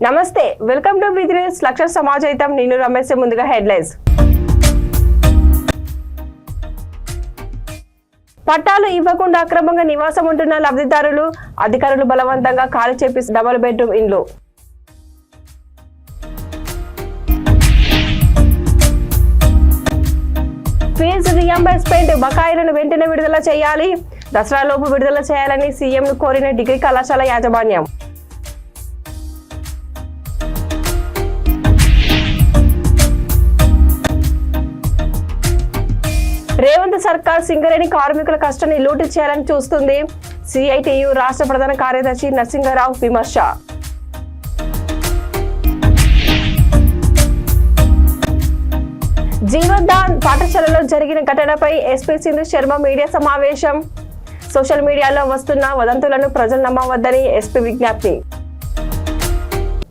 నమస్తే, welcome to business లక్ష సమాజయితం. నేను రమేష్. ముందుగా హెడ్లైన్స్. పట్టాలు ఇవ్వకుండా అక్రమంగా నివాసం ఉంటున్న లబ్ధిదారులు, అధికారులు బలవంతంగా ఖాళీ చేపి డబుల్ బెడ్రూమ్ ఇండ్లు. ఫీజు రియంబర్స్మెంట్ బకాయిలను వెంటనే విడుదల చేయాలి, దసరాలోపు విడుదల చేయాలని సీఎంను కోరిన డిగ్రీ కళాశాల యాజమాన్యం. రేవంత్ సర్కార్ సింగరేణి కార్మికుల కష్టాన్ని లూటీ చేయాలని చూస్తుంది. సిఐటియు రాష్ట్ర ప్రధాన కార్యదర్శి నరసింగరావు విమర్శ. జీవన్దాన్ పాఠశాలలో జరిగిన ఘటనపై ఎస్పీ సింధు శర్మ మీడియా సమావేశం. సోషల్ మీడియాలో వస్తున్న వదంతులను ప్రజలు నమ్మవద్దని ఎస్పీ విజ్ఞప్తి.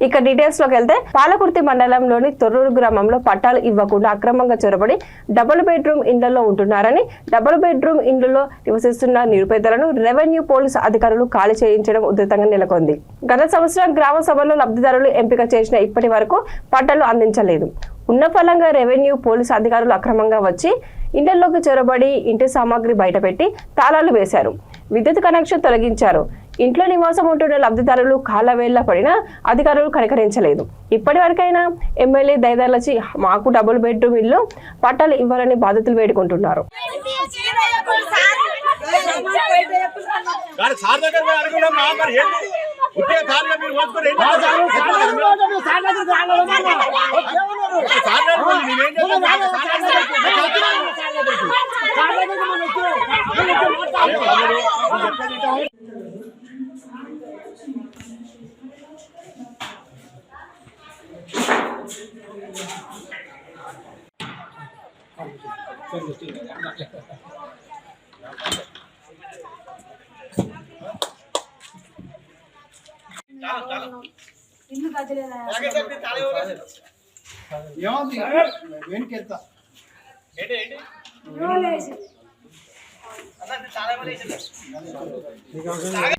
ఇక డీటెయిల్స్ లోకి వెళ్తే, పాలకుర్తి మండలంలోని తొర్రూరు గ్రామంలో పట్టాలు ఇవ్వకుండా అక్రమంగా చొరబడి డబుల్ బెడ్రూమ్ ఇండ్లలో ఉంటున్నారని, డబుల్ బెడ్రూమ్ ఇండ్లలో నివసిస్తున్న నిరుపేదలను రెవెన్యూ పోలీసు అధికారులు ఖాళీ చేయించడం ఉధృతంగా నెలకొంది. గత సంవత్సరం గ్రామ సభలో లబ్ధిదారులు ఎంపిక చేసిన ఇప్పటి వరకు పట్టాలు అందించలేదు. ఉన్న ఫలంగా రెవెన్యూ పోలీసు అధికారులు అక్రమంగా వచ్చి ఇండ్లలోకి చొరబడి ఇంటి సామాగ్రి బయటపెట్టి తాళాలు వేశారు, విద్యుత్ కనెక్షన్ తొలగించారు. ఇంట్లో నివాసం ఉంటున్న లబ్ధిదారులు కాళ్ళవేళ్ల పడినా అధికారులు కనికరించలేదు. ఇప్పటి వరకైనా ఎమ్మెల్యే దయదలచి మాకు డబుల్ బెడ్రూమ్ ఇల్లు పట్టాలు ఇవ్వాలని బాధితులు వేడుకుంటున్నారు.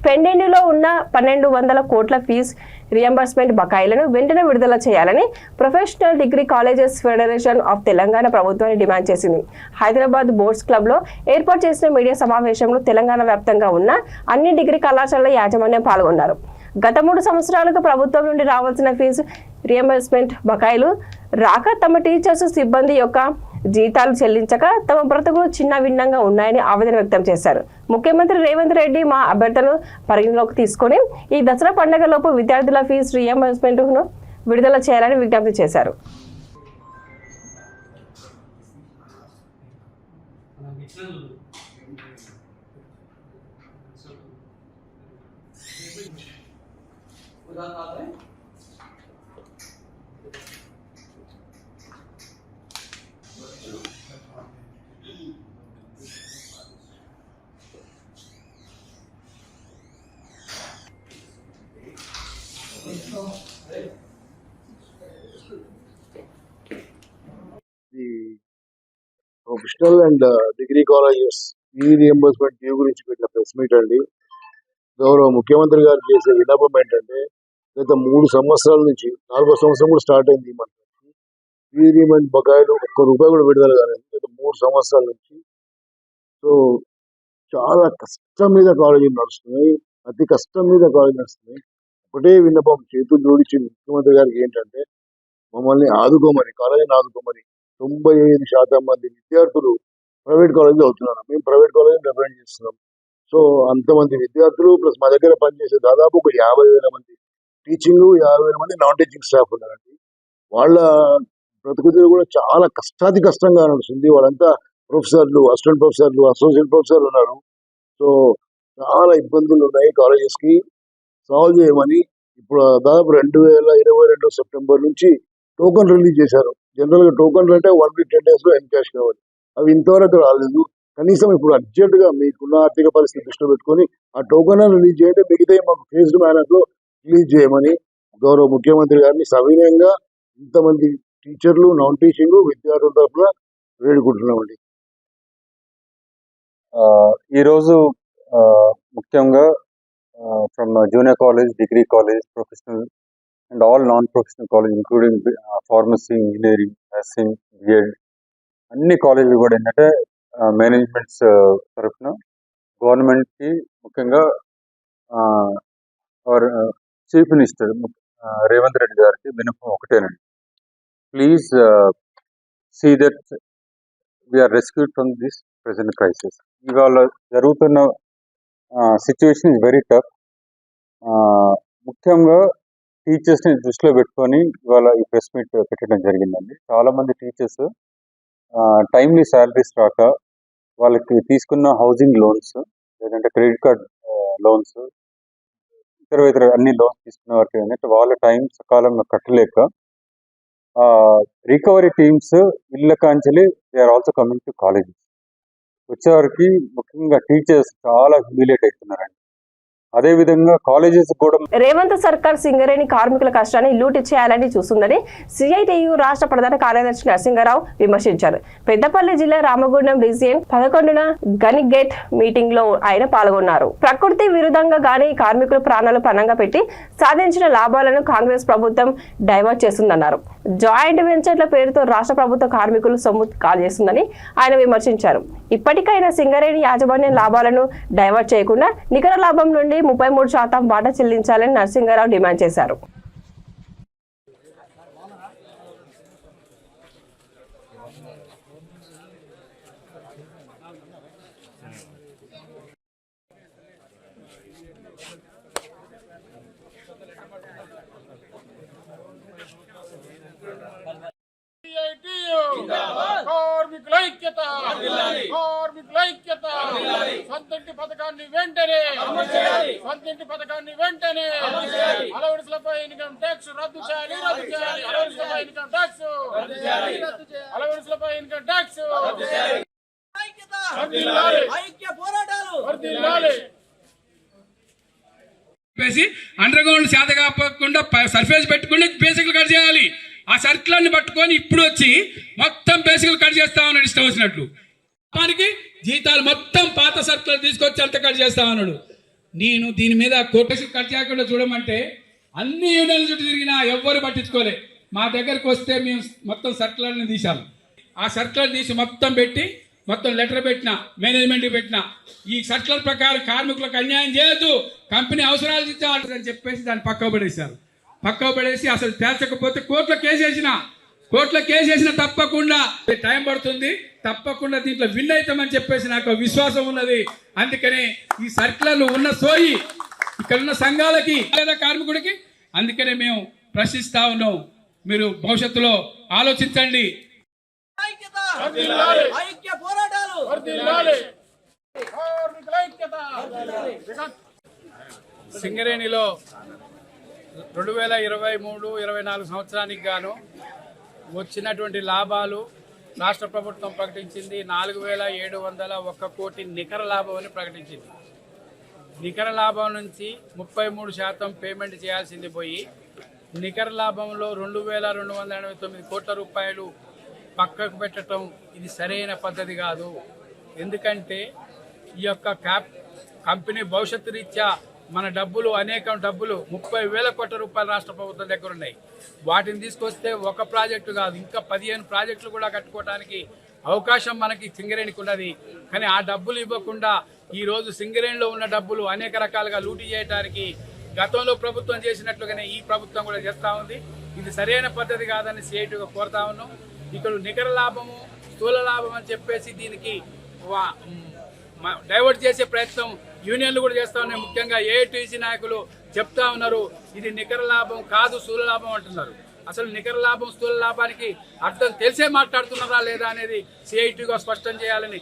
పెండింగ్లో ఉన్న 1200 కోట్ల ఫీజు రియంబర్స్మెంట్ బకాయిలను వెంటనే విడుదల చేయాలని professional degree colleges federation of Telangana ప్రభుత్వాన్ని డిమాండ్ చేసింది. హైదరాబాద్ బోర్డ్స్ క్లబ్ లో ఏర్పాటు చేసిన మీడియా సమావేశంలో తెలంగాణ వ్యాప్తంగా ఉన్న అన్ని డిగ్రీ కళాశాలల యాజమాన్యం పాల్గొన్నారు. గత 3 సంవత్సరాలుగా ప్రభుత్వం నుండి రావాల్సిన ఫీజు రియంబర్స్మెంట్ బకాయిలు రాక తమ టీచర్స్ సిబ్బంది యొక్క జీతాలు చెల్లించక తమ బ్రతుకులు చిన్న భిన్నంగా ఉన్నాయని ఆవేదన వ్యక్తం చేశారు. ముఖ్యమంత్రి రేవంత్ రెడ్డి మా అభ్యర్థనను పరిగణలోకి తీసుకొని ఈ దసరా పండుగలోపు విద్యార్థుల ఫీజు రియంబర్స్మెంట్ ను విడుదల చేయాలని విజ్ఞప్తి చేశారు. Professional and degree colleges fee reimbursement due గురించి పెట్టిన ప్రెస్ మీట్ అండి. గౌరవ ముఖ్యమంత్రి గారు చేసే విన్నపం ఏంటంటే, గత 3 సంవత్సరాల నుంచి 4వ సంవత్సరం కూడా స్టార్ట్ అయింది మనకి ఫీ రియంబర్స్మెంట్ బకాయిలు ₹1 కూడా విడుదల కాలేదు గత 3 సంవత్సరాల నుంచి. సో చాలా కష్టం మీద కాలేజీలు నడుస్తున్నాయి, అతి కష్టం మీద కాలేజీ నడుస్తున్నాయి. ఒకటే విన్నపం చేతులు జోడించి ముఖ్యమంత్రి గారికి ఏంటంటే, మమ్మల్ని ఆదుకోమని, కాలేజీని ఆదుకోమని. 95% మంది విద్యార్థులు ప్రైవేట్ కాలేజీలో అవుతున్నారు. మేము ప్రైవేట్ కాలేజీని రిప్రజెంట్ చేస్తున్నాం. సో అంతమంది విద్యార్థులు ప్లస్ మా దగ్గర పనిచేసే దాదాపు ఒక 50,000 మంది టీచింగ్, 50,000 మంది నాన్ టీచింగ్ స్టాఫ్ ఉన్నారండి. వాళ్ళ బ్రతుకులు కూడా చాలా కష్టాతి కష్టంగా నడుస్తుంది. వాళ్ళంతా ప్రొఫెసర్లు, అసిస్టెంట్ ప్రొఫెసర్లు, అసోసియేట్ ప్రొఫెసర్లు ఉన్నారు. సో చాలా ఇబ్బందులు ఉన్నాయి. కాలేజెస్ కి సాల్వ్ చేయమని ఇప్పుడు దాదాపు 2022 సెప్టెంబర్ నుంచి టోకన్ రిలీజ్ చేశారు. జనరల్ గా టోకన్లు అంటే 1 week 10 days లో ఎన్కాష్ కావాలి. అవి ఇంతవరకు రాలేదు. కనీసం ఇప్పుడు అర్జెంట్ గా మీకున్న ఆర్థిక పరిస్థితి దృష్టిలో పెట్టుకొని ఆ టోకన్ రిలీజ్ చేయండి, మిగతా మాకు ఫేజ్డ్ మేనర్ లో రిలీజ్ చేయమని గౌరవ ముఖ్యమంత్రి గారిని సవినయంగా ఇంతమంది టీచర్లు, నాన్ టీచింగ్ విద్యార్థుల తరఫున వేడుకుంటున్నామండి. ఈరోజు ముఖ్యంగా from junior college, degree college, professional and all non-professional colleges, including pharmacy, engineering, nursing, B.Ed, అన్ని కాలేజీలు కూడా ఏంటంటే మేనేజ్మెంట్స్ తరఫున గవర్నమెంట్కి ముఖ్యంగా చీఫ్ మినిస్టర్ రేవంత్ రెడ్డి గారికి విన్నపం ఒకటేనండి. Please see that we are rescued from this present crisis. ఇవాళ జరుగుతున్న సిచ్యువేషన్ ఇస్ వెరీ టఫ్. ముఖ్యంగా టీచర్స్ని దృష్టిలో పెట్టుకొని ఇవాళ ఈ ప్రెస్ మీట్ పెట్టడం జరిగిందండి. చాలామంది టీచర్స్ టైమ్లీ శాలరీస్ రాక వాళ్ళకి తీసుకున్న హౌసింగ్ లోన్స్ లేదంటే క్రెడిట్ కార్డ్ లోన్స్ ఇతర అన్ని లోన్స్ తీసుకున్న వారికి ఏంటంటే వాళ్ళ టైం సకాలంలో కట్టలేక రికవరీ టీమ్స్ ఇళ్ళ కాంచెలి they are also coming to colleges. వచ్చేవారికి ముఖ్యంగా టీచర్స్ చాలా హ్యూమిలేట్ అవుతున్నారండి. అదేవిధంగా కాలేజెస్ కూడా రేవంత్ సర్కార్ సింగరేణి కార్మికుల కష్టాన్ని లూటి చేయాలని చూస్తుందని సిఐటియు రాష్ట్ర ప్రధాన కార్యదర్శి నరసింహారావు విమర్శించారు. పెద్దపల్లి జిల్లా రామగుండం రీజియన్ 11న గనిగేట్ మీటింగ్ లో ఆయన పాల్గొన్నారు. ప్రకృతి విరుద్ధంగా గానీ కార్మికులు ప్రాణాలు పణంగా పెట్టి సాధించిన లాభాలను కాంగ్రెస్ ప్రభుత్వం డైవర్ట్ చేస్తుందన్నారు. జాయింట్ వెంచర్ల పేరుతో రాష్ట్ర ప్రభుత్వ కార్మికులు సొమ్ము కాజేస్తుందని ఆయన విమర్శించారు. ఇప్పటికైనా సింగరేణి యాజమాన్యం లాభాలను డైవర్ట్ చేయకుండా నికర లాభం నుండి 33% వాటా చెల్లించాలని నరసింహారావు డిమాండ్ చేశారు. కార్మికుల ఐక్యత, కార్మికుల ఐక్యత. సొంతింటి పథకాన్ని వెంటనే, సొంతింటి పథకాన్ని వెంటనే. అలవెన్స్లపై ఇన్కమ్ ట్యాక్స్ రద్దు చేయాలి, రద్దు చేయాలి. అలవెన్స్లపై ఇన్కమ్ ట్యాక్స్, అలవెన్స్లపై ఇన్కమ్ ట్యాక్స్. ఐక్య పోరాటాలు వర్ధిల్లాలి. అండర్ గ్రౌండ్ శాత కాకుండా సర్ఫేస్ పెట్టుకుని బేసిక్లు కట్ చేయాలి. ఆ సర్కిల్ని పట్టుకొని ఇప్పుడు వచ్చి మొత్తం బేసిక్లు కట్ చేస్తా ఉన్నాడు ఇష్టం వచ్చినట్లు. దానికి జీతాలు మొత్తం పాత సర్కిల్ తీసుకొచ్చి అంత కట్ చేస్తా ఉన్నాడు. నేను దీని మీద కోటేసి కట్ చేయకుండా చూడమంటే అన్ని యూనియన్ల చుట్టూ తిరిగినా ఎవ్వరు పట్టించుకోలే. మా దగ్గరకు వస్తే మేము మొత్తం సర్కిల్ని తీసాము. ఆ సర్కిల్ తీసి మొత్తం పెట్టి మొత్తం లెటర్ పెట్టిన మేనేజ్మెంట్కి పెట్టిన ఈ సర్కిల్ ప్రకారం కార్మికులకు అన్యాయం చేయొద్దు, కంపెనీ అవసరాలు ఇచ్చాలని చెప్పేసి దాన్ని పక్కకు పడేశారు. పక్కకు పడేసి అసలు తేల్చకపోతే కోర్టులో కేసు వేసిన తప్పకుండా టైం పడుతుంది, తప్పకుండా దీంట్లో విన్ అవుతామని చెప్పేసి నాకు విశ్వాసం ఉన్నది. అందుకనే ఈ సర్కిల్ ఉన్న సోయి ఇక్కడ ఉన్న సంఘాలకి లేదా కార్మికుడికి అందుకనే మేము ప్రశ్నిస్తా ఉన్నాం. మీరు భవిష్యత్తులో ఆలోచించండి. సింగరేణిలో 2023-24 సంవత్సరానికి గాను వచ్చినటువంటి లాభాలు రాష్ట్ర ప్రభుత్వం ప్రకటించింది 4,701 కోటి నికర లాభం అని ప్రకటించింది. నికర లాభం నుంచి 33% పేమెంట్ చేయాల్సింది పోయి నికర లాభంలో 2,289 కోట్ల రూపాయలు పక్కకు పెట్టడం ఇది సరైన పద్ధతి కాదు. ఎందుకంటే ఈ యొక్క కంపెనీ భవిష్యత్తు రీత్యా మన డబ్బులు అనేకం డబ్బులు 30,000 కోట్ల రూపాయలు రాష్ట్ర ప్రభుత్వం దగ్గర ఉన్నాయి. వాటిని తీసుకొస్తే ఒక ప్రాజెక్టు కాదు ఇంకా 15 ప్రాజెక్టులు కూడా కట్టుకోవడానికి అవకాశం మనకి సింగరేణికి ఉన్నది. కానీ ఆ డబ్బులు ఇవ్వకుండా ఈరోజు సింగరేణిలో ఉన్న డబ్బులు అనేక రకాలుగా లూటీ చేయడానికి గతంలో ప్రభుత్వం చేసినట్లుగానే ఈ ప్రభుత్వం కూడా చేస్తూ ఉంది. ఇది సరైన పద్ధతి కాదని సిఐటిగా కోరుతా ఉన్నాం. ఇక్కడ నికర లాభము స్థూల లాభం అని చెప్పేసి దీనికి డైవర్ట్ చేసే ప్రయత్నం యూనియన్లు కూడా చేస్తా ఉన్నాయి. ముఖ్యంగా ఏఐటీసీ నాయకులు చెప్తా ఉన్నారు ఇది నికర లాభం కాదు స్థూల లాభం అంటున్నారు. అసలు నికర లాభం స్థూల లాభానికి అర్థం తెలిసే మాట్లాడుతున్నారా లేదా అనేది సిఐటిగా స్పష్టం చేయాలని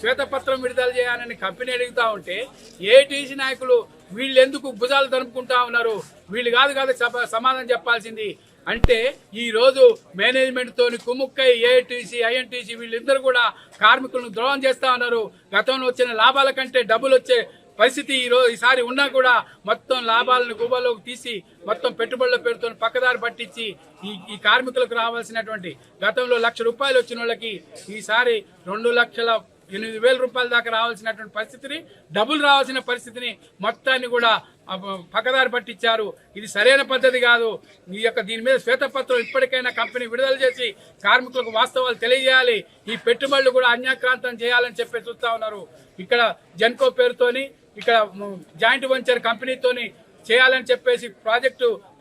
శ్వేతపత్రం విడుదల చేయాలని కంపెనీ అడుగుతా ఉంటే ఏఐటీసీ నాయకులు వీళ్ళు ఎందుకు భుజాలు తరుపుకుంటా ఉన్నారు, వీళ్ళు కాదు సమాధానం చెప్పాల్సింది. అంటే ఈ రోజు మేనేజ్మెంట్ తోని కుముక్కై ఏఐటీసీ ఐఎన్టీసీ వీళ్ళిద్దరు కూడా కార్మికులను ద్రోహం చేస్తా ఉన్నారు. గతంలో వచ్చిన లాభాల కంటే డబ్బులు వచ్చే పరిస్థితి ఈసారి ఉన్నా కూడా మొత్తం లాభాలను గుబలోకి తీసి మొత్తం పెట్టుబడుల పేరుతో పక్కదారి పట్టించి ఈ కార్మికులకు రావాల్సినటువంటి గతంలో 1,00,000 రూపాయలు వచ్చిన వాళ్ళకి ఈసారి 2,00,000 8,000 రూపాయల దాకా రావాల్సినటువంటి పరిస్థితిని, డబ్బులు రావాల్సిన పరిస్థితిని మొత్తాన్ని కూడా పక్కదారి పట్టించారు. ఇది సరైన పద్ధతి కాదు. దీని మీద శ్వేతపత్రం ఇప్పటికైనా కంపెనీ విడుదల చేసి కార్మికులకు వాస్తవాలు తెలియజేయాలి. ఈ పెట్టుబడులు కూడా అన్యాక్రాంతం చేయాలని చెప్పి చూస్తా ఉన్నారు. ఇక్కడ జెన్కో పేరుతోని, ఇక్కడ జాయింట్ వెంచర్ కంపెనీతోని చేయాలని చెప్పేసి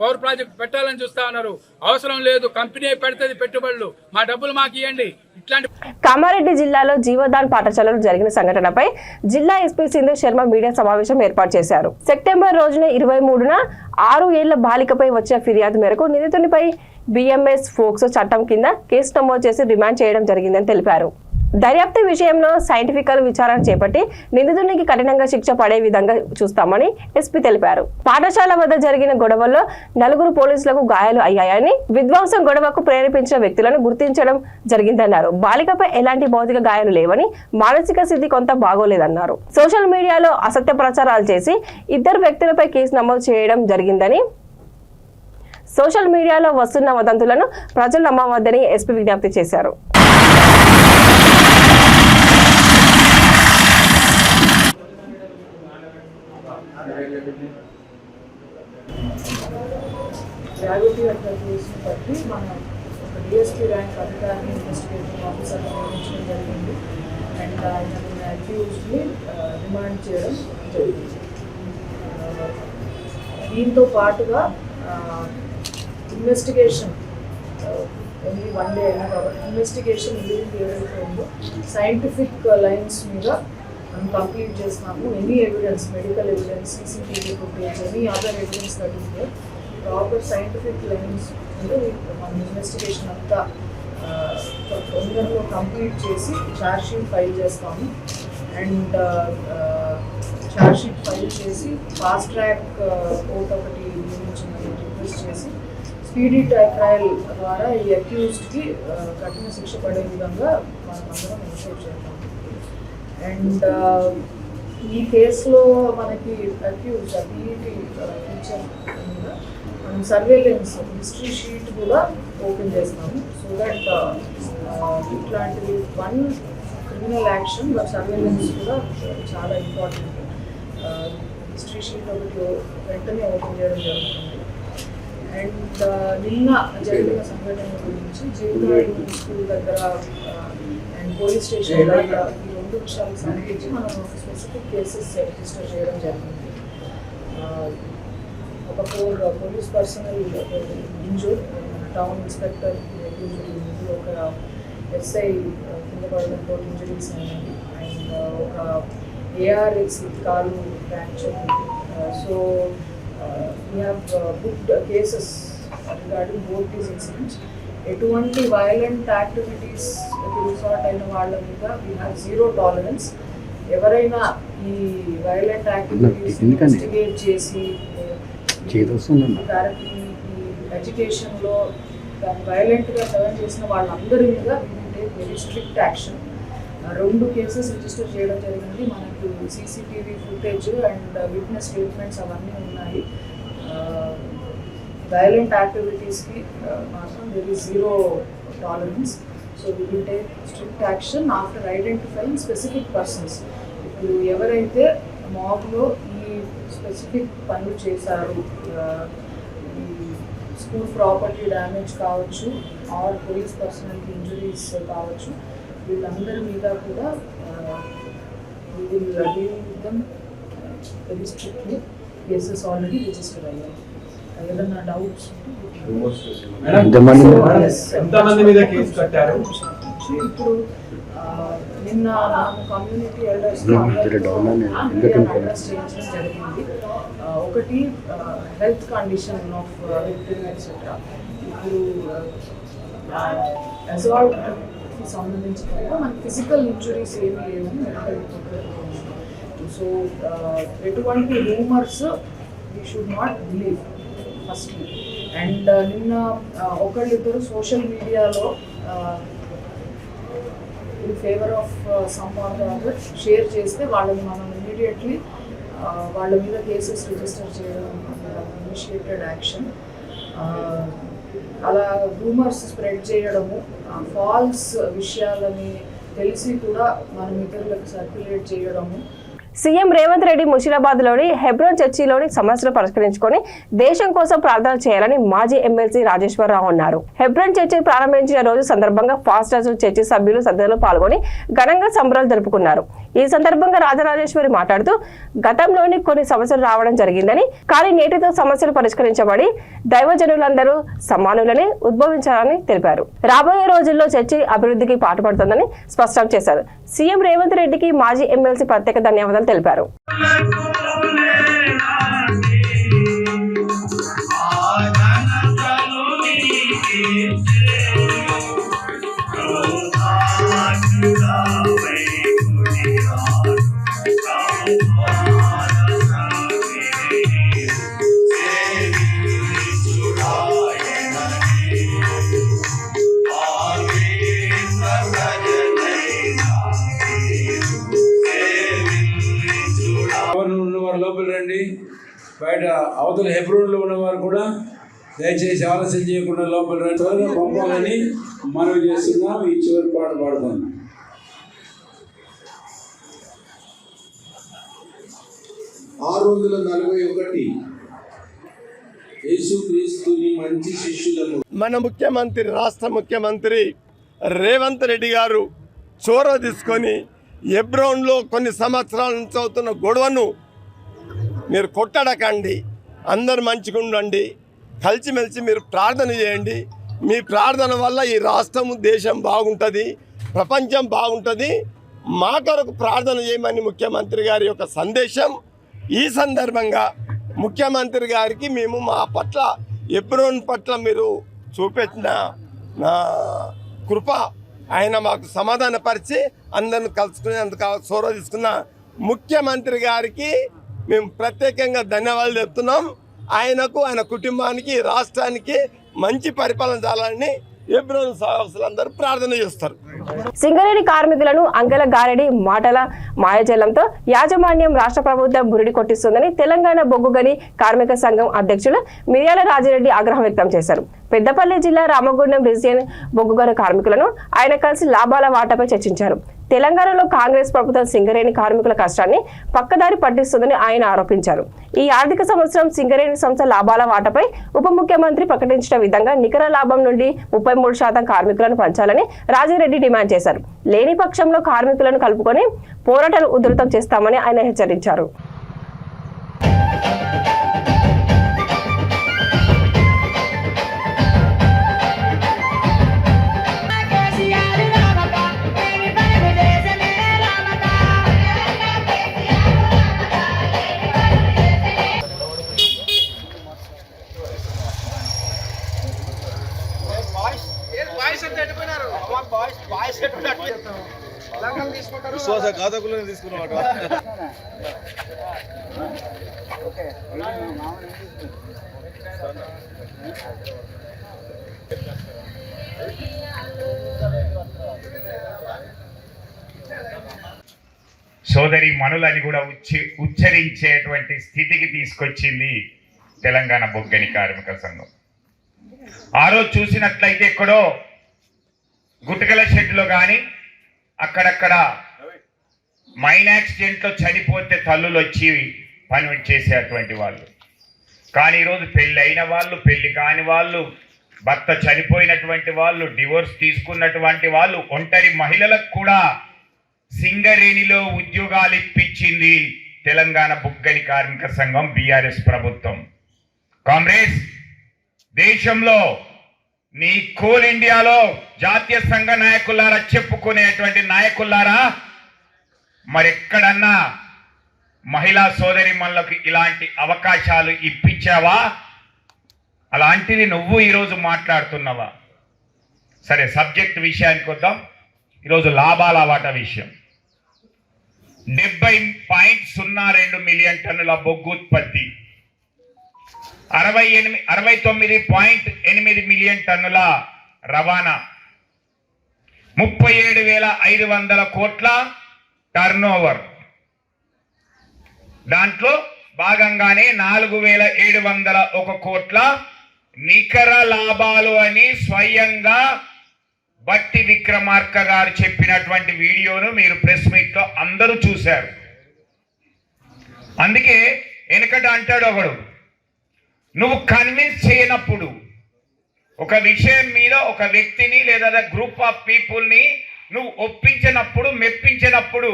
పవర్ ప్రాజెక్టు పెట్టాలని చూస్తా ఉన్నారు. అవసరం లేదు, కంపెనీ పెడుతుంది పెట్టుబడులు, మా డబ్బులు మాకు ఇవ్వండి. ఇట్లాంటి కామారెడ్డి జిల్లాలో జీవదాన్ పాఠశాలలో జరిగిన సంఘటనపై జిల్లా ఎస్పీ సింధు శర్మ మీడియా సమావేశం ఏర్పాటు చేశారు. సెప్టెంబర్ రోజున 23న 6 ఏళ్ల బాలికపై వచ్చిన ఫిర్యాదు మేరకు నిందితునిపై బిఎంఎస్ ఫోక్సో చట్టం కింద కేసు నమోదు చేసి రిమాండ్ చేయడం జరిగిందని తెలిపారు. దర్యాప్తు విషయంలో సైంటిఫికల్ విచారణ చేపట్టి నిందితునికి కఠినంగా శిక్ష పడే విధంగా చూస్తామని ఎస్పీ తెలిపారు. పాఠశాల వద్ద జరిగిన గొడవల్లో 4 పోలీసులకు గాయాలు అయ్యాయని, విధ్వంసం గొడవకు ప్రేరేపించిన వ్యక్తులను గుర్తించడం జరిగిందన్నారు. బాలికపై ఎలాంటి భౌతిక గాయాలు లేవని, మానసిక స్థితి కొంత బాగోలేదన్నారు. సోషల్ మీడియాలో అసత్య ప్రచారాలు చేసి 2 వ్యక్తులపై కేసు నమోదు చేయడం జరిగిందని, సోషల్ మీడియాలో వస్తున్న వదంతులను ప్రజలు నమ్మవద్దని ఎస్పీ విజ్ఞప్తి చేశారు. గ్రావిటీ అట్లా కేసును బట్టి మనం ఒక డిఎస్పీ ర్యాంక్ అధికారిని ఇన్వెస్టిగేటింగ్ ఆఫీసర్ని నియమించడం జరిగింది. అండ్ ఆయన అక్యూజ్డ్ని రిమాండ్ చేయడం జరిగింది. దీంతో పాటుగా ఇన్వెస్టిగేషన్ ఓన్లీ 1 డే అయినా కాబట్టి ఇన్వెస్టిగేషన్ ఏదైతే ఉందో సైంటిఫిక్ లైన్స్ మీద మనం కంప్లీట్ చేస్తున్నాము. Any evidence, medical evidence, CCTV footage, any other evidence that is there, proper scientific lines మీద మనం ఇన్వెస్టిగేషన్ అంతా తొందరలో కంప్లీట్ చేసి ఛార్జ్ షీట్ ఫైల్ చేస్తాము. అండ్ ఛార్జ్ షీట్ ఫైల్ చేసి ఫాస్ట్ ట్రాక్ కోర్ట్ ఒకటి నియమించమని రిక్వెస్ట్ చేసి స్పీడీ ట్రయల్ ద్వారా ఈ అక్యూజ్డ్కి కఠిన శిక్ష పడే విధంగా మనం అందరం ఎన్షూర్ చేస్తాము. అండ్ ఈ కేసులో మనకి అక్యూజ్ పీఈటీ టీచర్ మీద మనం సర్వేలెన్స్ హిస్టరీ షీట్ కూడా ఓపెన్ చేస్తాము. సో దట్ ఇట్లాంటివి 1 క్రిమినల్ యాక్షన్ బట్ సర్వేలెన్స్ కూడా చాలా ఇంపార్టెంట్. హిస్టరీ షీట్ ఒకటి వెంటనే ఓపెన్ చేయడం జరుగుతుంది. అండ్ నిన్న జరిగిన సంఘటన గురించి జీవితాలు స్కూల్ దగ్గర అండ్ పోలీస్ స్టేషన్ దగ్గర ఈ 2 విషయాలకు సంబంధించి మనం స్పెసిఫిక్ కేసెస్ రిజిస్టర్ చేయడం జరిగింది. ఒక 4 police personnel injure, town inspector injury, ఒక ఎస్ఐ కింద పడడంతో ఇంజరీస్ అయినది, అండ్ ఒక ఏఆర్ఎక్స్ కాలు fracture. So we have booked cases regarding both these incidents. ఎటువంటి వైలెంట్ యాక్టివిటీస్ రిసార్ట్ అయిన వాళ్ళ మీద we have 0 tolerance. ఎవరైనా ఈ వైలెంట్ యాక్టివిటీస్ ఇన్వెస్టిగేట్ చేసి క్యారెక్టర్ని ఎడ్యుకేషన్లో దాన్ని వైలెంట్గా టర్న్ చేసిన వాళ్ళందరి మీద very strict action. 2 cases register చేయడం జరిగింది. మనకు CCTV footage and witness statements అవన్నీ ఉన్నాయి. వైలెంట్ యాక్టివిటీస్కి మాత్రం there is 0 tolerance. So we will take strict action after identifying specific persons. ఇప్పుడు ఎవరైతే మాబ్లో ఈ స్పెసిఫిక్ పనులు చేశారు, ఈ స్కూల్ ప్రాపర్టీ డ్యామేజ్ కావచ్చు, ఆర్ పోలీస్ పర్సనల్ ఇంజరీస్ కావచ్చు, వీళ్ళందరి మీద కూడా we will deal with them very strictly. Cases already register అయ్యాయి. ఏదైనా డౌట్స్ ఎంతమంది మీద కేసు కట్టారు? ఇప్పుడు నిన్న కమ్యూనిటీ ఎల్డర్స్ చేయించడం జరిగింది. ఒకటి health condition of victim etcetera. ఇప్పుడు అసాల్ట్కి సంబంధించి కూడా మనకి ఫిజికల్ ఇంజురీస్ ఏమీ లేవని మెడికల్ రిపోర్ట్. సో ఎటువంటి rumours we should not believe firstly. And నిన్న ఒకళ్ళిద్దరు సోషల్ మీడియాలో in favour of some or the other share చేస్తే వాళ్ళని మనం ఇమీడియట్లీ వాళ్ళ మీద కేసెస్ రిజిస్టర్ చేయడం, ఇనిషియేటెడ్ యాక్షన్. అలా రూమర్స్ స్ప్రెడ్ చేయడము, ఫాల్స్ విషయాలని తెలిసి కూడా మనం ఇతరులకు సర్క్యులేట్ చేయడము. సీఎం రేవంత్ రెడ్డి ముషీరాబాద్లోని హెబ్రోన్ చర్చిలోని సమస్యలు పరిష్కరించుకొని దేశం కోసం ప్రార్థన చేయాలని మాజీ ఎమ్మెల్సీ రాజేశ్వరరావు అన్నారు. హెబ్రోన్ చర్చి ప్రారంభించిన రోజు సందర్భంగా ఫాస్ట్ రాజు చర్చి సభ్యులు సభ్యులు పాల్గొని ఘనంగా సంబరాలు జరుపుకున్నారు. ఈ సందర్భంగా రాజరాజేశ్వరి మాట్లాడుతూ గతంలోని కొన్ని సమస్యలు రావడం జరిగిందని, కానీ నేటితో సమస్యలు పరిష్కరించబడి దైవజనులందరూ సమానులని ఉద్భవించాలని తెలిపారు. రాబోయే రోజుల్లో చర్చి అభివృద్ధికి పాటుపడుతుందని స్పష్టం చేశారు. సీఎం రేవంత్ రెడ్డికి మాజీ ఎమ్మెల్సీ ప్రత్యేక ధన్యవాదాలు తెలిపారు. లోపల రండి. బయట అవతల హెబ్రోన్లో ఉన్నవారు కూడా దయచేసి ఆలస్యం చేయకుండా లోపల రండి. పంపాలని మనవి చేస్తున్నాం. ఈ చివరి పాట పాడుతున్నాం. యేసుక్రీస్తుని మంచి శిష్యులను మన ముఖ్యమంత్రి, రాష్ట్ర ముఖ్యమంత్రి రేవంత్ రెడ్డి గారు చొరవ తీసుకొని హెబ్రోన్లో కొన్ని సంవత్సరాల నుంచి అవుతున్న గొడవను మీరు కొట్టడకండి, అందరు మంచిగా ఉండండి, కలిసిమెలిసి మీరు ప్రార్థన చేయండి. మీ ప్రార్థన వల్ల ఈ రాష్ట్రము దేశం బాగుంటుంది, ప్రపంచం బాగుంటుంది. మా కొరకు ప్రార్థన చేయమని ముఖ్యమంత్రి గారి యొక్క సందేశం. ఈ సందర్భంగా ముఖ్యమంత్రి గారికి మేము మా పట్ల హెబ్రోన్ పట్ల మీరు చూపెట్టిన కృప, ఆయన మాకు సమాధానపరిచి అందరిని కలుసుకుని అందుకు చొరవ తీసుకున్న ముఖ్యమంత్రి గారికి మేము ప్రత్యేకంగా ధన్యవాదాలు చెప్తున్నాం. ఆయనకు, ఆయన కుటుంబానికి, రాష్ట్రానికి మంచి పరిపాలన చేయాలని హెబ్రోన్ సహవాసులందరూ ప్రార్థన చేస్తారు. సింగరేణి కార్మికులను అంకెల గారెడి మాటల మాయజలంతో యాజమాన్యం రాష్ట్ర ప్రభుత్వం బురిడి కొట్టిస్తుందని తెలంగాణ బొగ్గుగని కార్మిక సంఘం అధ్యక్షులు మిర్యాల రాజిరెడ్డి ఆగ్రహం వ్యక్తం చేశారు. పెద్దపల్లి జిల్లా రామగుండం రీజియన్ బొగ్గుగని కార్మికులను ఆయన కలిసి లాభాల వాటాపై చర్చించారు. తెలంగాణలో కాంగ్రెస్ ప్రభుత్వం సింగరేణి కార్మికుల కష్టాన్ని పక్కదారి పట్టిస్తుందని ఆయన ఆరోపించారు. ఈ ఆర్థిక సంవత్సరం సింగరేణి సంస్థ లాభాల వాటాపై ఉప ముఖ్యమంత్రి ప్రకటించిన విధంగా నికర లాభం నుండి 33% కార్మికులను పంచాలని రాజిరెడ్డి డిమాండ్ చేశారు. లేని పక్షంలో కార్మికులను కలుపుకొని పోరాటాలు ఉధృతం చేస్తామని ఆయన హెచ్చరించారు. సోదరి మనులని కూడా ఉచ్చరించేటువంటి స్థితికి తీసుకొచ్చింది తెలంగాణ బొగ్గని కార్మిక సంఘం. ఆ రోజు చూసినట్లయితే ఎక్కడో గుటకల షెడ్లో కానీ అక్కడక్కడ మైన్ యాక్సిడెంట్లో చనిపోతే తల్లులు వచ్చి పని చేసేటువంటి వాళ్ళు. కానీ ఈరోజు పెళ్ళి అయిన వాళ్ళు, పెళ్లి కాని వాళ్ళు, భర్త చనిపోయినటువంటి వాళ్ళు, డివోర్స్ తీసుకున్నటువంటి వాళ్ళు, ఒంటరి మహిళలకు కూడా సింగరేణిలో ఉద్యోగాలు ఇప్పించింది తెలంగాణ బొగ్గని కార్మిక సంఘం, బీఆర్ఎస్ ప్రభుత్వం. కాంగ్రెస్ దేశంలో నీ కోల్ ఇండియాలో జాతీయ సంఘ నాయకులారా చెప్పుకునేటువంటి నాయకులారా మరెక్కడన్నా మహిళా సోదరి మనులకు ఇలాంటి అవకాశాలు ఇప్పించావా? అలాంటిది నువ్వు ఈరోజు మాట్లాడుతున్నావా? సరే, సబ్జెక్ట్ విషయానికి వద్దాం. ఈరోజు లాభాల వాటా విషయం. 70.02 మిలియన్ టన్నుల బొగ్గు ఉత్పత్తి, 69.8 మిలియన్ టన్నుల రవాణా, 37,500 కోట్ల టర్నోవర్. దాంట్లో భాగంగానే 4,701 కోట్ల నికర లాభాలు అని స్వయంగా బట్టి విక్రమార్క గారు చెప్పినటువంటి వీడియోను మీరు ప్రెస్ మీట్లో అందరూ చూశారు. అందుకే వెనకట అంటాడు ఒకడు, నువ్వు కన్విన్స్ చేయనప్పుడు ఒక విషయం మీద ఒక వ్యక్తిని లేదా గ్రూప్ ఆఫ్ పీపుల్ని నువ్వు ఒప్పించినప్పుడు మెప్పించినప్పుడు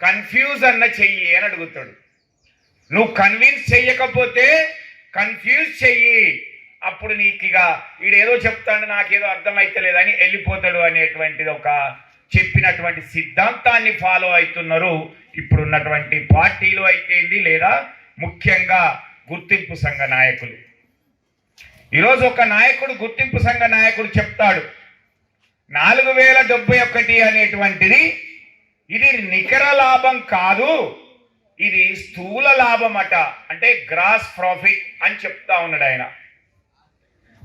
కన్ఫ్యూజ్ అన్న చెయ్యి అని అడుగుతాడు. నువ్వు కన్విన్స్ చెయ్యకపోతే కన్ఫ్యూజ్ చెయ్యి, అప్పుడు నీకు ఇక వీడేదో చెప్తాడు నాకేదో అర్థమైతలేదని వెళ్ళిపోతాడు అనేటువంటిది ఒక చెప్పినటువంటి సిద్ధాంతాన్ని ఫాలో అవుతున్నారు ఇప్పుడున్నటువంటి పార్టీలు అయితేంది లేదా ముఖ్యంగా గుర్తింపు సంఘ నాయకులు. ఈరోజు ఒక నాయకుడు గుర్తింపు సంఘ నాయకుడు చెప్తాడు 4071 అనేటువంటిది ఇది నికర లాభం కాదు, ఇది స్థూల లాభం అట, అంటే గ్రాస్ ప్రాఫిట్ అని చెప్తా ఉన్నాడు ఆయన.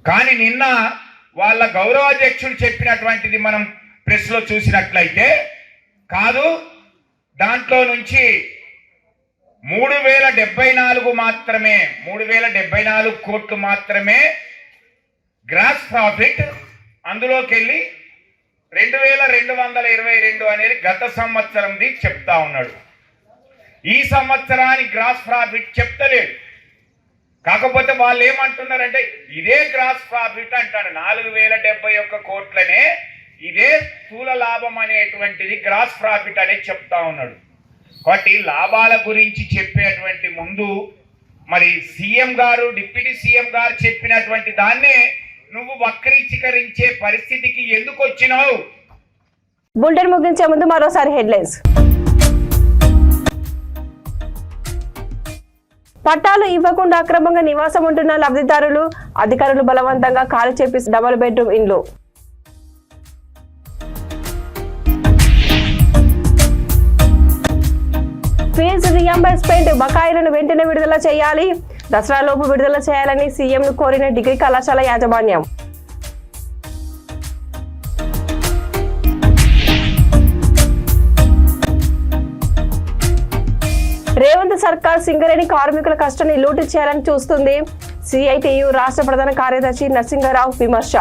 కానీ నిన్న వాళ్ళ గౌరవాధ్యక్షుడు చెప్పినటువంటిది మనం ప్రెస్లో చూసినట్లయితే కాదు, దాంట్లో నుంచి 3074 మాత్రమే 3074 కోట్లు మాత్రమే గ్రాస్ ప్రాఫిట్. అందులోకి వెళ్ళి 2222 అనేది గత సంవత్సరంది చెప్తా ఉన్నాడు. ఈ సంవత్సరానికి గ్రాస్ ప్రాఫిట్ చెప్తలేడు. కాకపోతే వాళ్ళు ఏమంటున్నారంటే ఇదే గ్రాస్ ప్రాఫిట్ అంటాడు. 4071 కోట్లనే ఇదే స్థూల లాభం అనేటువంటిది గ్రాస్ ప్రాఫిట్ అనేది చెప్తా ఉన్నాడు. కాబట్టి లాభాల గురించి చెప్పేటువంటి ముందు మరి సీఎం గారు డిప్యూటీ సీఎం గారు చెప్పినటువంటి దాన్నే నువ్వు వక్రీకరించే పరిస్థితికి ఎందుకు వచ్చినావు? బులెటిన్ ముగించే ముందు మరోసారి హెడ్లైన్స్. పట్టాలు ఇవ్వకుండా అక్రమంగా నివాసం ఉంటున్న లబ్ధిదారులు, అధికారులు బలవంతంగా ఖాళీ చేపి డబుల్ బెడ్రూమ్ ఇండ్లు. ఫీజు రియంబర్స్మెంట్ బకాయిలను వెంటనే విడుదల చేయాలి, దసరాలోపు విడుదల చేయాలని సీఎంను కోరిన డిగ్రీ కళాశాల యాజమాన్యం. రేవంత్ సర్కార్ సింగరేణి కార్మికుల కష్టాన్ని లూటీ చేయాలని చూస్తుంది, సిఐటియు రాష్ట్ర ప్రధాన కార్యదర్శి నరసింగరావు విమర్శ.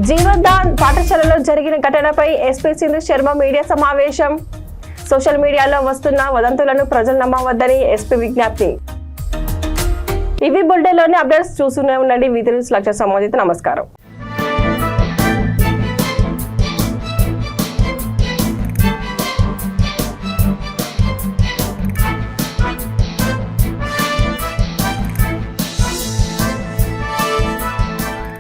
జీవన్దాన్ పాఠశాలలో జరిగిన ఘటనపై ఎస్పీ సింధు శర్మ మీడియా సమావేశం. సోషల్ మీడియాలో వస్తున్న వదంతులను ప్రజలు నమ్మవద్దని ఎస్పీ విజ్ఞప్తి. ఇవి బులెటిన్లోని అప్డేట్స్ చూస్తూనే ఉండండి. వీధి న్యూస్ లక్ష్య సంబంధిత. నమస్కారం.